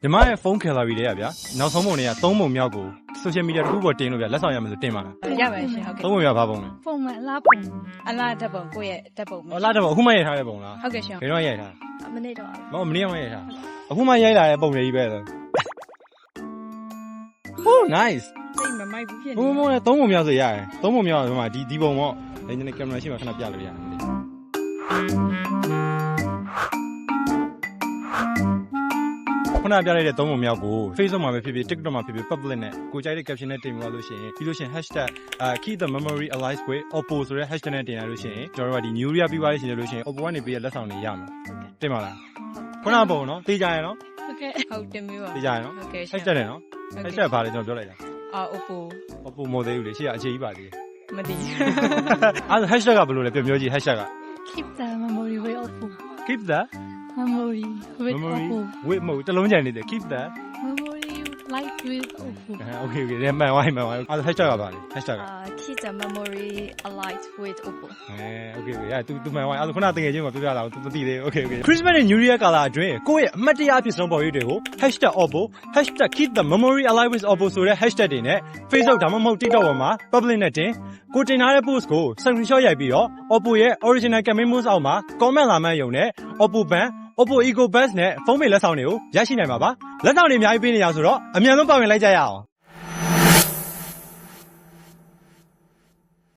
ညီမရဲ့ဖုန်းခဲလာပြီလေဗျာနောက်ဆုံးပုံတွေက3ပုံမြောက်ကို social media တစ်ခုပေါ်တင်လို့ဗျာလက်ဆောင်ရမယ်ဆိုတင်ပါလား ရပါရှင်ဟုတ်ကဲ့ 3ပုံမြောက်ဘာပုံလဲ ဖုန်းမအလားပုံအလားဓာတ်ပုံကိုယ့်ရဲ့ဓာတ်ပုံ ဟောလာတော့အခုမှရိုက်ထားတဲ့ပုံလား ဟုတ်ကဲ့ရှင် ဘယ်တော့ရိုက်ထား မနေ့တော့ မဟုတ်မနေ့ကမှရိုက်ထားအခုမှရိုက်လာတဲ့ပုံတွေကြီးပဲဆို Oh nice စိတ်မမိုက်ဘူးဖြစ်နေ ဘုံဘုံနဲ့3ပုံမြောက်ဆိုရတယ်3ပုံမြောက်ဆိုမှဒီပုံပေါ့ဒီနေ့ကင်မရာရှိမှခဏပြလို့ရတယ်ခုနပြလိုက်တဲ့3ပုံမြောက်ကို Facebook မှာပဲဖြစ်ဖြစ် TikTok မှာဖြစ်ဖြစ် public နဲ့ကိုကြိုက်တဲ့ caption နဲ့တင်သွားလို့ရှိရင်ပြီးလို့ရှိရင် #keep the memory alive with oppo ဆိုတဲ့ hashtag နဲ့တင်ရလို့ရှိရင်ကျွန်တော်တို့ကဒီ new year ပြီးသွားလို့ရှိရင်လို့ရှိရင် oppo ကနေပေးတဲ့လက်ဆောင်တွေရမှာတင်ပါလားခုနပုံနော်သိကြရနော် ဟုတ်ကဲ့ဟုတ်တယ်မျိုးပါ သိကြရနော် ဟုတ်ကဲ့ရှင် hashtag နဲ့နော် hashtag ဘာလဲကျွန်တော်ပြောလိုက်တာ oppo oppo မိုသေးဘူးလေရှေ့ကအခြေကြီးပါသေးတယ် မသိ အဲ့ hashtag ကဘယ်လိုလဲပြောကြည့် hashtag က keep the memory with oppo keep the memory with memory oppo with မဟုတ်တစ်လုံးကြံနေတယ် keep the memory like with oppo okay okay မှန်သွားပြီအဲ့ hashtag ကပါလေ hashtag က keep the memory alive with oppo okay okay အဲ့ तू မှန်သွားအဲ့ခုနတကယ်ချင်းမပြောပြလာဘူး तू မသိသေးဘူး okay okay Christmas နဲ့ New Year ကာလအတွင်းကိုယ့်ရဲ့အမှတ်တရအဖြစ်ဆုံးပေါ်ရေးတွေကို #oppo #keep the memory alive with oppo ဆိုတဲ့ hashtag တွေနဲ့ Facebook ဒါမှမဟုတ် TikTok ပေါ်မှာ public နဲ့တင်ကိုတင်ထားတဲ့ post ကို screenshot ရိုက်ပြီးတော့ oppo ရဲ့ original campaign post အောက်မှာ comment လာမှန်းယုံနဲ့ oppo band oppo eco buds နဲ့ဖုန်းမေလက်ဆောင်တွေကိုရရှိနိုင်ပါပါလက်ဆောင်တွေအများကြီးပေးနေရဆိုတော့အမြန်ဆုံးပါဝင်လိုက်ကြရအောင်